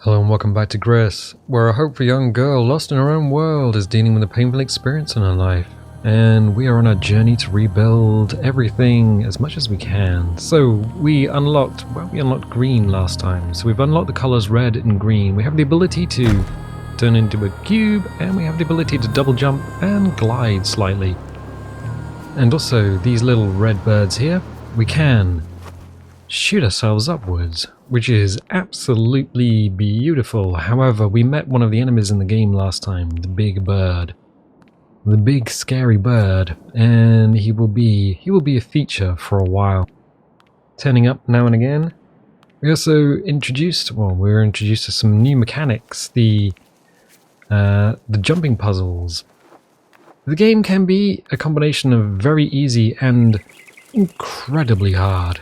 Hello and welcome back to Gris, where a hopeful young girl lost in her own world is dealing with a painful experience in her life. And we are on a journey to rebuild everything as much as we can. So we unlocked green last time. So we've unlocked the colors red and green. We have the ability to turn into a cube, and we have the ability to double jump and glide slightly. And also these little red birds here, we can shoot ourselves upwards, which is absolutely beautiful. However, we met one of the enemies in the game last time, the big bird. The big scary bird, and he will be a feature for a while. Turning up now and again. We also we were introduced to some new mechanics, the jumping puzzles. The game can be a combination of very easy and incredibly hard.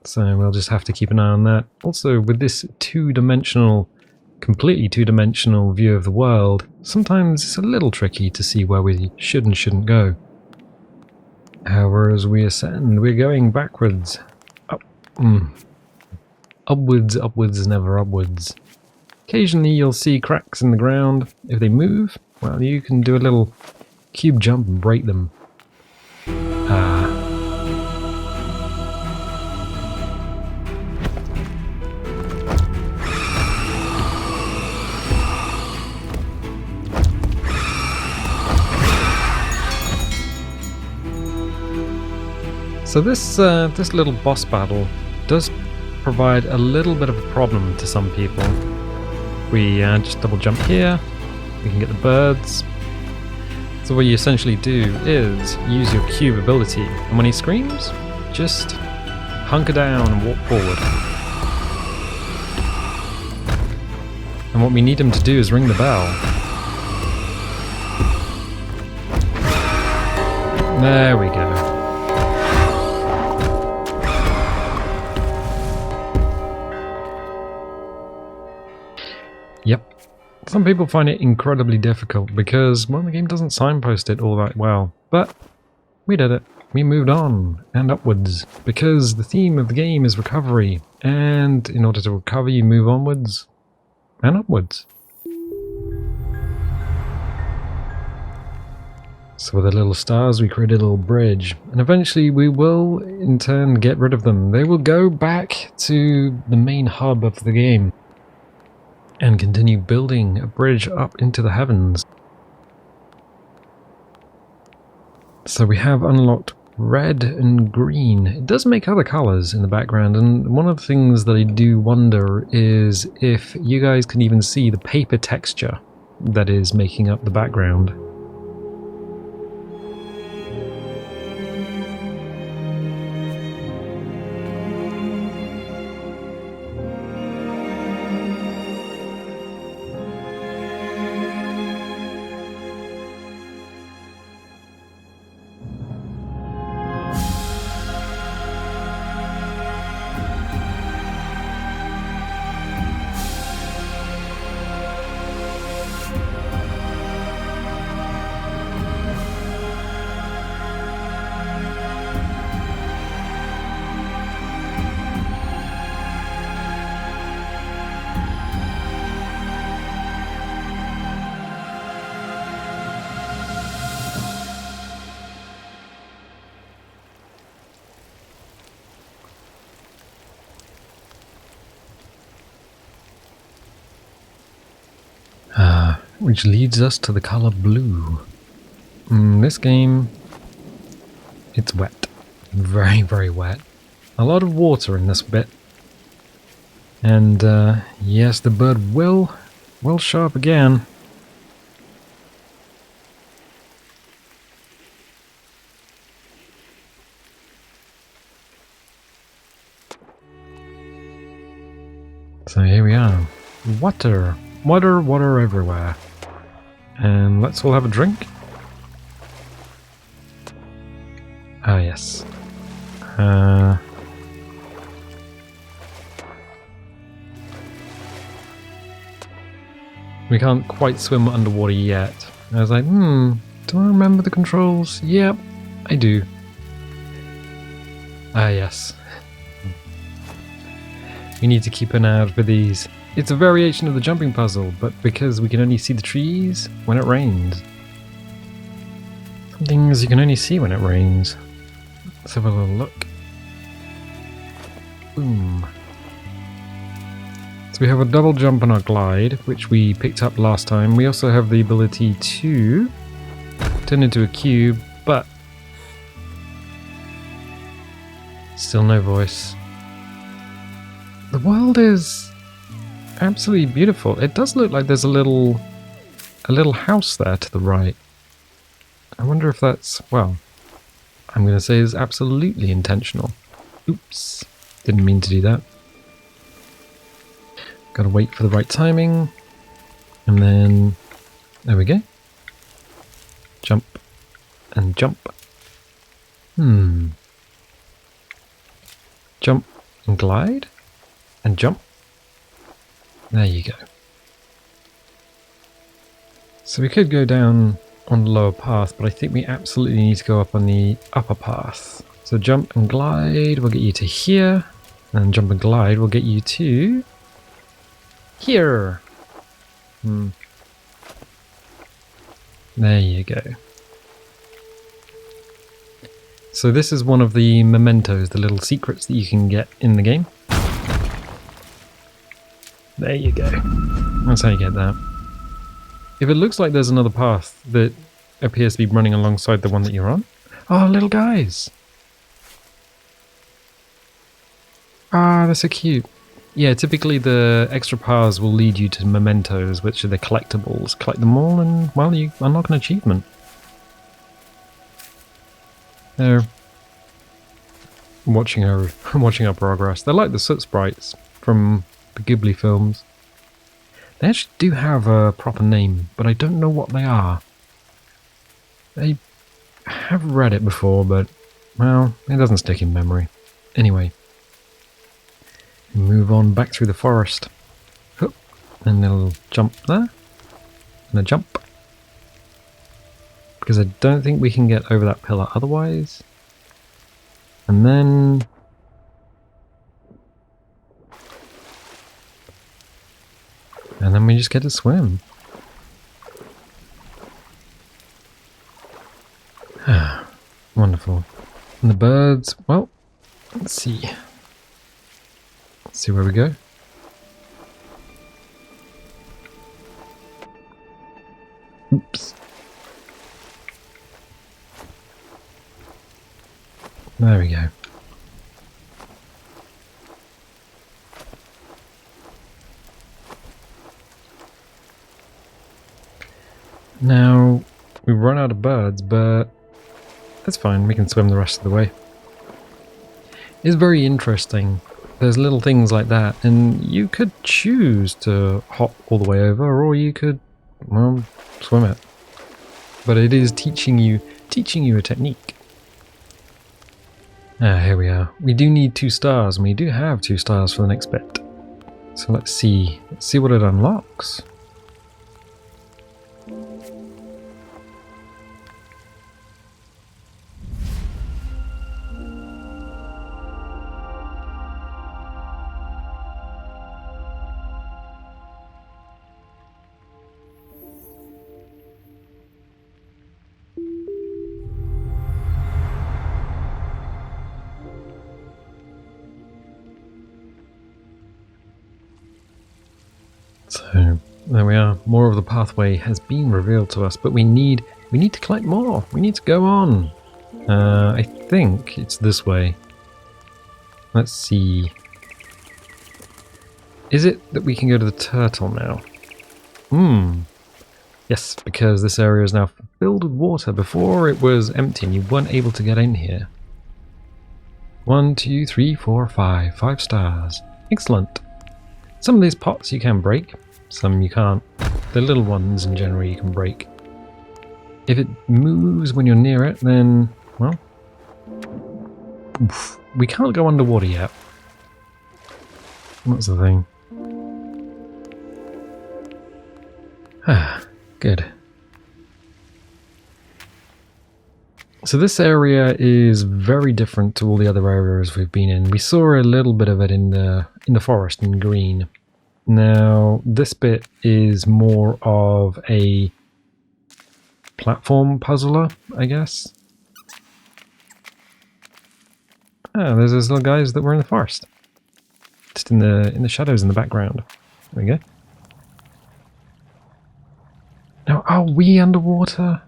So we'll just have to keep an eye on that. Also, with this completely two-dimensional view of the world, sometimes it's a little tricky to see where we should and shouldn't go. However, as we ascend, we're going backwards. Upwards, never upwards. Occasionally you'll see cracks in the ground. If they move, well, you can do a little cube jump and break them. So this little boss battle does provide a little bit of a problem to some people. We just double jump here, we can get the birds. So what you essentially do is use your cube ability, and when he screams, just hunker down and walk forward. And what we need him to do is ring the bell. There we go. Yep. Some people find it incredibly difficult because, well, the game doesn't signpost it all that well. But we did it. We moved on and upwards because the theme of the game is recovery. And in order to recover, you move onwards and upwards. So with the little stars, we created a little bridge. And eventually we will, in turn, get rid of them. They will go back to the main hub of the game and continue building a bridge up into the heavens. So we have unlocked red and green. It does make other colors in the background, and one of the things that I do wonder is if you guys can even see the paper texture that is making up the background. Which leads us to the color blue. This game, it's wet. Very, very wet. A lot of water in this bit. And yes, the bird will show up again. So here we are. Water. Water everywhere. And let's all have a drink. Ah, yes. We can't quite swim underwater yet. I was like, do I remember the controls? Yep, I do. Ah, yes. We need to keep an eye out for these It's a variation of the jumping puzzle, but because we can only see the trees when it rains. Some things you can only see when it rains. Let's have a little look. Boom. So we have a double jump on our glide, which we picked up last time. We also have the ability to turn into a cube, but still no voice. The world is absolutely beautiful. It does look like there's a little house there to the right. I wonder if that's, well, I'm going to say is absolutely intentional. Oops, didn't mean to do that. Gotta wait for the right timing. And then, there we go. Jump and jump. Jump and glide and jump. There you go. So we could go down on the lower path, but I think we absolutely need to go up on the upper path. So jump and glide will get you to here, and jump and glide will get you to here. There you go. So this is one of the mementos, the little secrets that you can get in the game. There you go. That's how you get that. If it looks like there's another path that appears to be running alongside the one that you're on. Oh, little guys! Ah, they're so cute. Yeah, typically the extra paths will lead you to mementos, which are the collectibles. Collect them all and, well, you unlock an achievement. They're watching our progress. They're like the soot sprites from the Ghibli films. They actually do have a proper name, but I don't know what they are. I have read it before, but, well, it doesn't stick in memory. Anyway. Move on back through the forest. And a little jump there. And a jump. Because I don't think we can get over that pillar otherwise. And then... and then we just get to swim. Ah, wonderful. And the birds, well, let's see. Let's see where we go. Oops. There we go. Now, we've run out of birds, but that's fine, we can swim the rest of the way. It's very interesting. There's little things like that, and you could choose to hop all the way over, or you could, well, swim it. But it is teaching you a technique. Ah, here we are. We do need 2 stars, and we do have 2 stars for the next bit. So let's see what it unlocks. So there we are. More of the pathway has been revealed to us, but we need to collect more. We need to go on. I think it's this way. Let's see. Is it that we can go to the turtle now? Yes, because this area is now filled with water. Before it was empty and you weren't able to get in here. 1, 2, 3, 4, 5. 5 stars. Excellent. Some of these pots you can break, some you can't. The little ones in general you can break. If it moves when you're near it, then, well, oof, we can't go underwater yet. That's the thing. Ah, good. So this area is very different to all the other areas we've been in. We saw a little bit of it in the forest in green. Now, this bit is more of a platform puzzler, I guess. Ah, there's those little guys that were in the forest. Just in the shadows in the background. There we go. Now, are we underwater?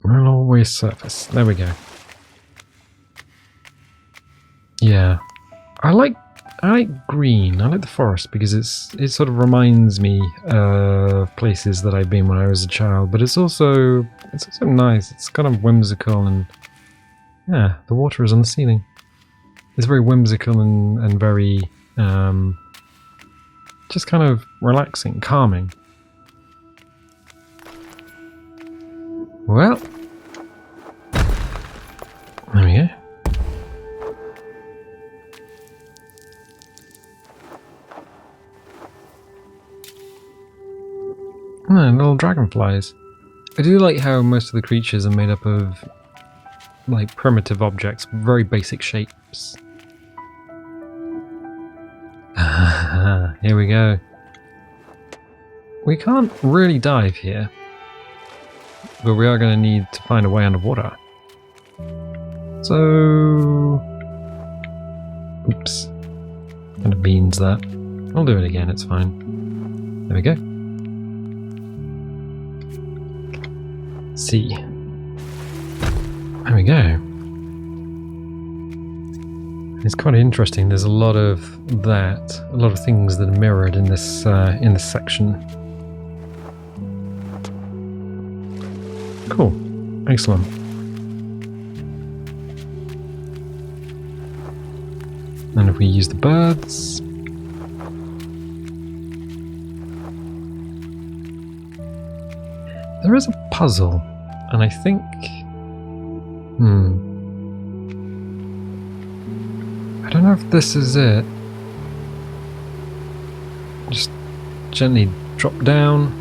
We'll always surface. There we go. Yeah. I like green. I like the forest because it sort of reminds me of places that I've been when I was a child, but it's also nice. It's kind of whimsical, and yeah, the water is on the ceiling. It's very whimsical and very just kind of relaxing, calming. Well, there we go. Little dragonflies. I do like how most of the creatures are made up of like primitive objects, very basic shapes. Here we go. We can't really dive here, but we are going to need to find a way underwater. So, oops, kind of beans that. I'll do it again. It's fine. There we go. See. There we go. It's quite interesting. There's a lot of things that are mirrored in this section. Cool. Excellent. And if we use the birds, there is a puzzle, and I think I don't know if this is it. Just gently drop down.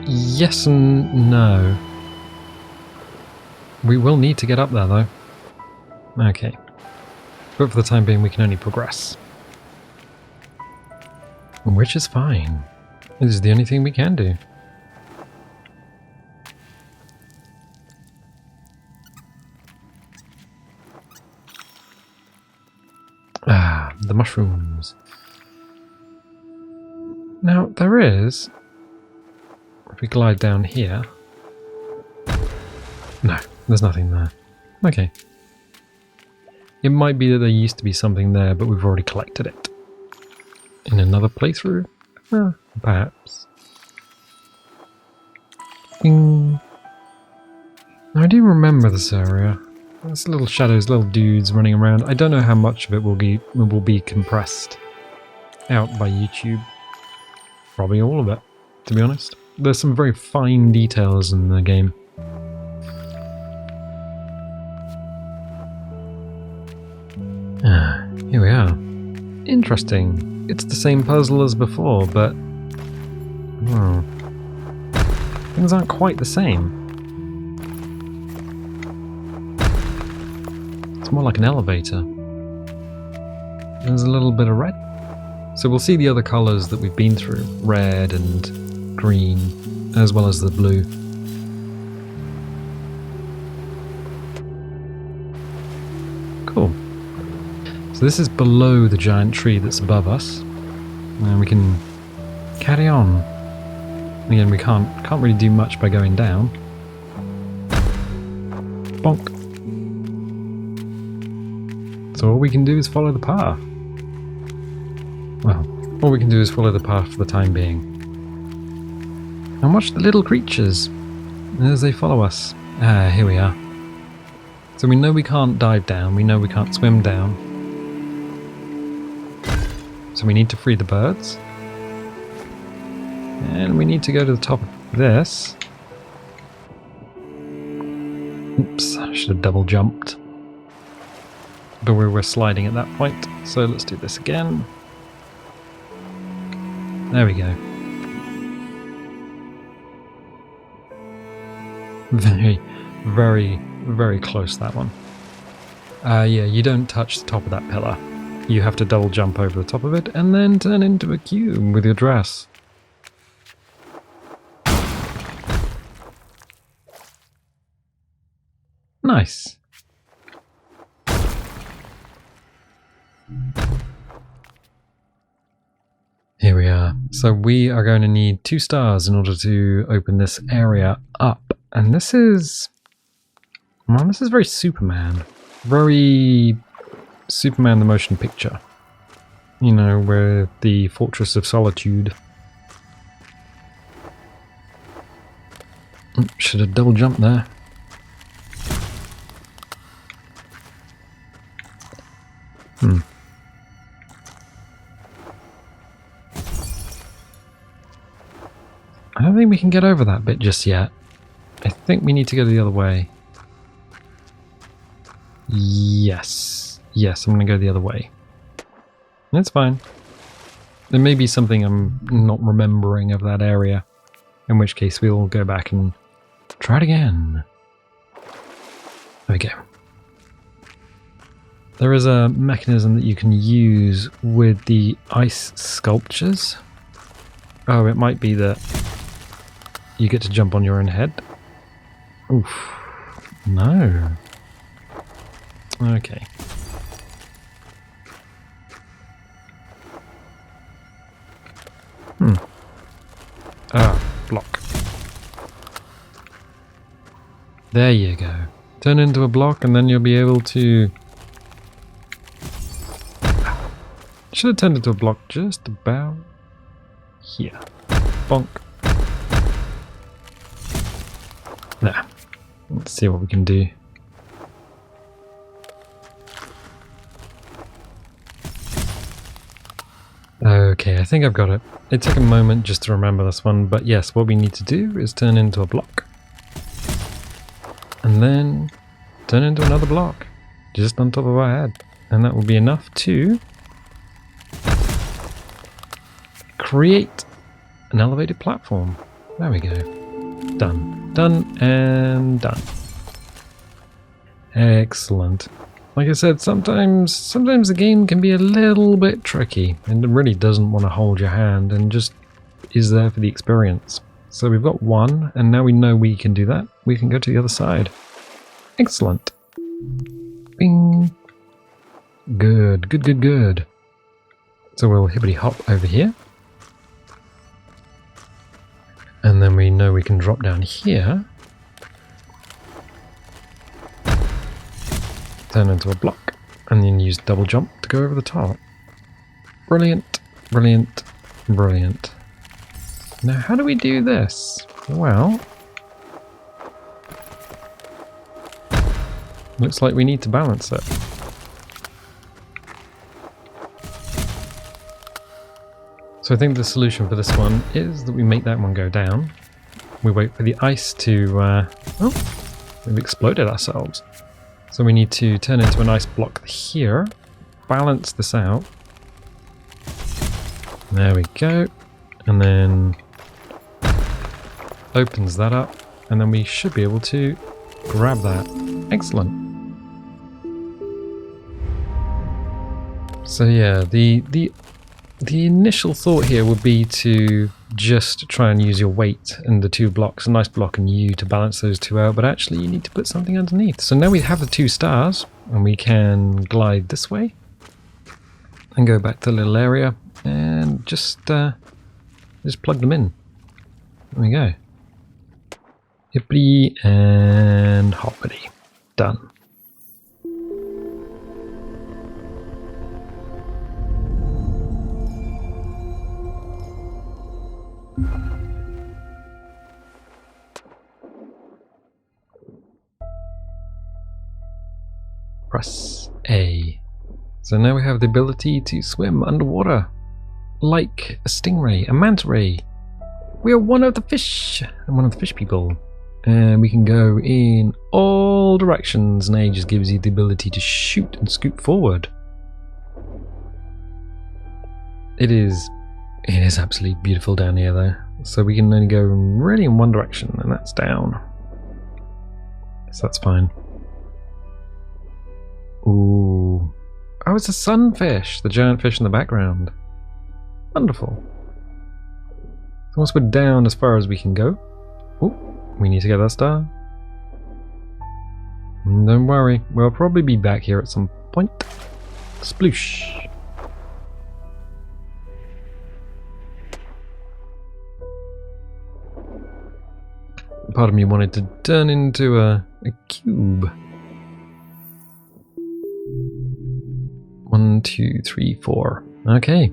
Yes and no. We will need to get up there though. Okay. But for the time being we can only progress. Which is fine. This is the only thing we can do. Ah, the mushrooms. Now, there is... If we glide down here... No, there's nothing there. Okay. It might be that there used to be something there, but we've already collected it. In another playthrough? Perhaps. Ding. Now, I do remember this area. There's little shadows, little dudes running around. I don't know how much of it will be compressed out by YouTube. Probably all of it, to be honest. There's some very fine details in the game. Ah, here we are. Interesting. It's the same puzzle as before, but... things aren't quite the same. It's more like an elevator. There's a little bit of red. So we'll see the other colours that we've been through. Red and green, as well as the blue. Cool. So this is below the giant tree that's above us. And we can carry on. Again, we can't really do much by going down. Bonk. So all we can do is follow the path. Well, all we can do is follow the path for the time being. And watch the little creatures as they follow us. Ah, here we are. So we know we can't dive down, we know we can't swim down. So we need to free the birds. And we need to go to the top of this. Oops, I should have double jumped. But we were sliding at that point, so let's do this again. There we go. Very, very, very close, that one. Yeah, you don't touch the top of that pillar. You have to double jump over the top of it and then turn into a cube with your dress. Nice. Here we are. So we are going to need 2 stars in order to open this area up. And this is... well, this is very Superman. Very Superman the motion picture. You know, with the Fortress of Solitude. Should have double jumped there. I don't think we can get over that bit just yet. I think we need to go the other way. Yes. Yes, I'm going to go the other way. That's fine. There may be something I'm not remembering of that area. In which case we'll go back and try it again. There we go. There is a mechanism that you can use with the ice sculptures. Oh, it might be that you get to jump on your own head. Oof. No. Okay. Block. There you go. Turn into a block and then you'll be able to... should have turned into a block just about here. Bonk. Nah. Let's see what we can do. Okay, I think I've got it. It took a moment just to remember this one, but yes, what we need to do is turn into a block. And then turn into another block, just on top of our head. And that will be enough to create an elevated platform. There we go. Done. Done and done. Excellent. Like I said, sometimes the game can be a little bit tricky and it really doesn't want to hold your hand and just is there for the experience. So we've got one and now we know we can do that. We can go to the other side. Excellent. Bing. Good, good, good, good. So we'll hippity hop over here. And then we know we can drop down here. Turn into a block, and then use double jump to go over the top. Brilliant, brilliant, brilliant. Now how do we do this? Well, looks like we need to balance it. So I think the solution for this one is that we make that one go down. We wait for the ice to... oh, we've exploded ourselves. So we need to turn into an ice block here, balance this out. There we go. And then opens that up, and then we should be able to grab that. Excellent. So yeah, the initial thought here would be to just try and use your weight and the 2 blocks, a nice block and you, to balance those 2 out, but actually you need to put something underneath. So now we have the 2 stars and we can glide this way and go back to the little area and just plug them in. There we go. Hippity and hoppity. Done. Press A. So now we have the ability to swim underwater like a stingray, a manta ray. We are one of the fish, and one of the fish people. And we can go in all directions, and A just gives you the ability to shoot and scoot forward. It is absolutely beautiful down here though. So we can only go really in one direction, and that's down. So that's fine. Ooh. Oh, it's a sunfish, the giant fish in the background. Wonderful. So once we're down as far as we can go, ooh, we need to get that star. Don't worry, we'll probably be back here at some point. Sploosh. Part of me wanted to turn into a cube. 1, 2, 3, 4. Okay.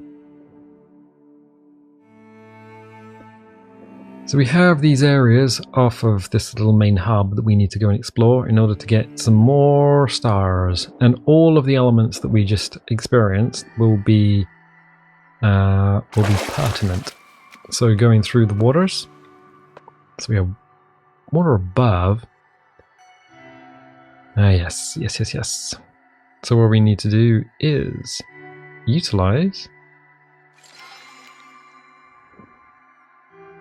So we have these areas off of this little main hub that we need to go and explore in order to get some more stars. And all of the elements that we just experienced will be pertinent. So going through the waters. So we have water above. Yes. So what we need to do is utilize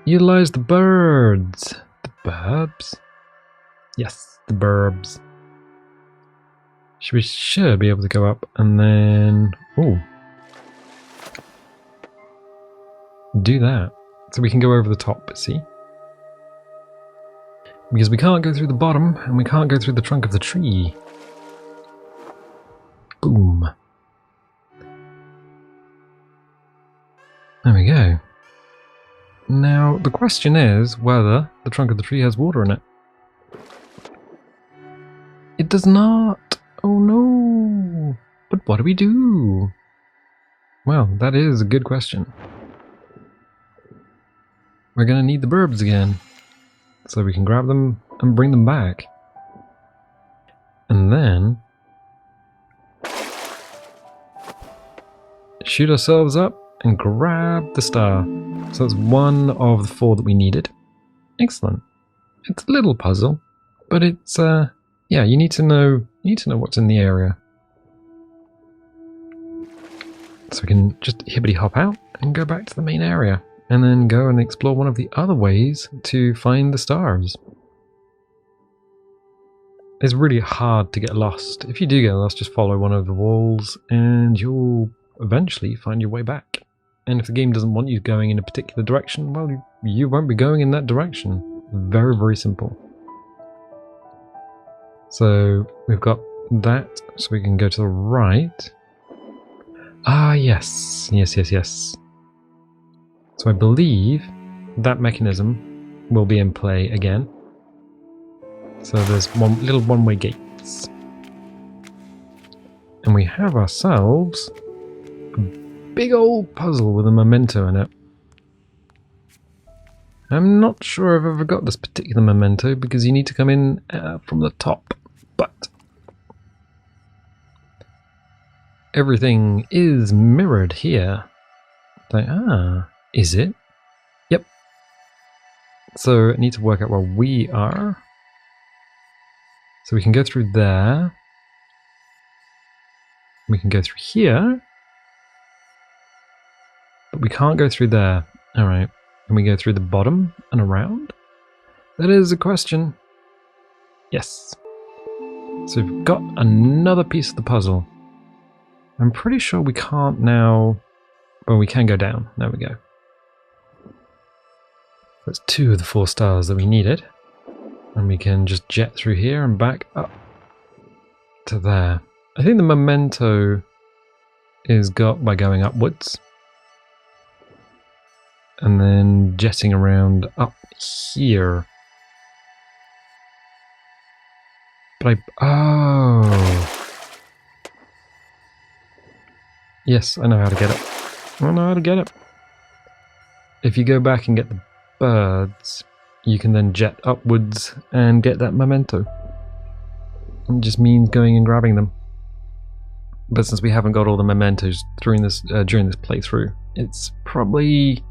the birds. The burbs? Yes, the burbs. We should be able to go up and then... ooh. Do that. So we can go over the top, see? Because we can't go through the bottom, and we can't go through the trunk of the tree. Boom. There we go. Now, the question is whether the trunk of the tree has water in it. It does not! Oh no! But what do we do? Well, that is a good question. We're gonna need the burbs again. So we can grab them and bring them back. And then shoot ourselves up and grab the star. So that's one of the 4 that we needed. Excellent. It's a little puzzle, but it's yeah, you need to know what's in the area. So we can just hibbity hop out and go back to the main area. And then go and explore one of the other ways to find the stars. It's really hard to get lost. If you do get lost, just follow one of the walls and you'll eventually find your way back. And if the game doesn't want you going in a particular direction, well, you won't be going in that direction. Very, very simple. So we've got that, so we can go to the right. Ah, yes. So I believe that mechanism will be in play again. So there's little one-way gates. And we have ourselves a big old puzzle with a memento in it. I'm not sure I've ever got this particular memento because you need to come in from the top. But everything is mirrored here. Like, is it? Yep. So I need to work out where we are. So we can go through there. We can go through here. But we can't go through there. Alright. Can we go through the bottom and around? That is a question. Yes. So we've got another piece of the puzzle. I'm pretty sure we can't now... well, we can go down. There we go. That's 2 of the 4 stars that we needed. And we can just jet through here and back up to there. I think the memento is got by going upwards. And then jetting around up here. But oh. Yes, I know how to get it. I know how to get it. If you go back and get the birds, you can then jet upwards and get that memento. It just means going and grabbing them. But since we haven't got all the mementos during this playthrough, it's probably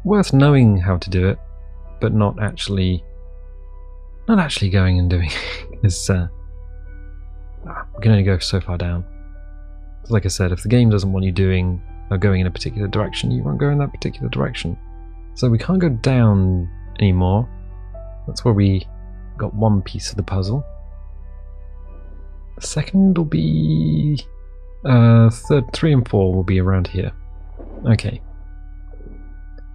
worth knowing how to do it, but not actually going and doing it. We can only go so far down. Like I said, if the game doesn't want you going in a particular direction, you won't go in that particular direction. So we can't go down anymore. That's where we got one piece of the puzzle. The second will be... third, 3 and 4 will be around here. Okay.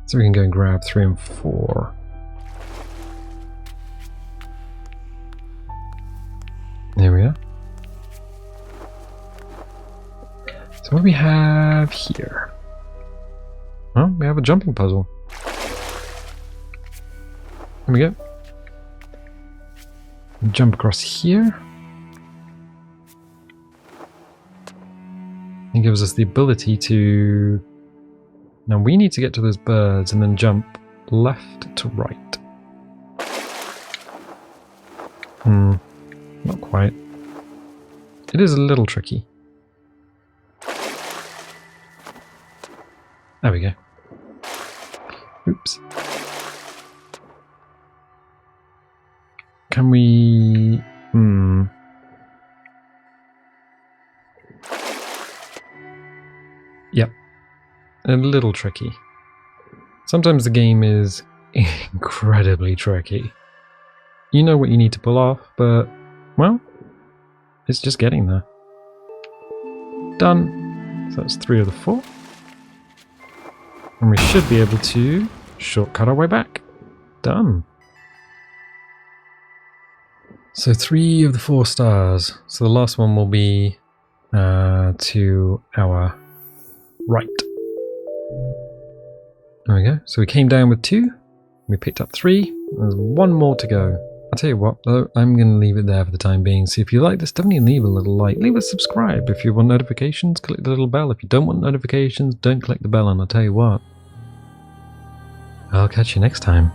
So we can go and grab 3 and 4. There we are. So what do we have here? Oh, we have a jumping puzzle. There we go. Jump across here. It gives us the ability to... Now we need to get to those birds and then jump left to right. Not quite. It is a little tricky. There we go. Oops. Can we... Yep. A little tricky. Sometimes the game is incredibly tricky. You know what you need to pull off, but, well, it's just getting there. Done. So that's 3 of the 4. And we should be able to shortcut our way back. Done. So 3 of the 4 stars. So the last one will be to our right. There we go. So we came down with 2. We picked up 3. There's 1 more to go. I'll tell you what, though, I'm going to leave it there for the time being. So if you like this, definitely leave a little like. Leave a subscribe. If you want notifications, click the little bell. If you don't want notifications, don't click the bell. And I'll tell you what, I'll catch you next time.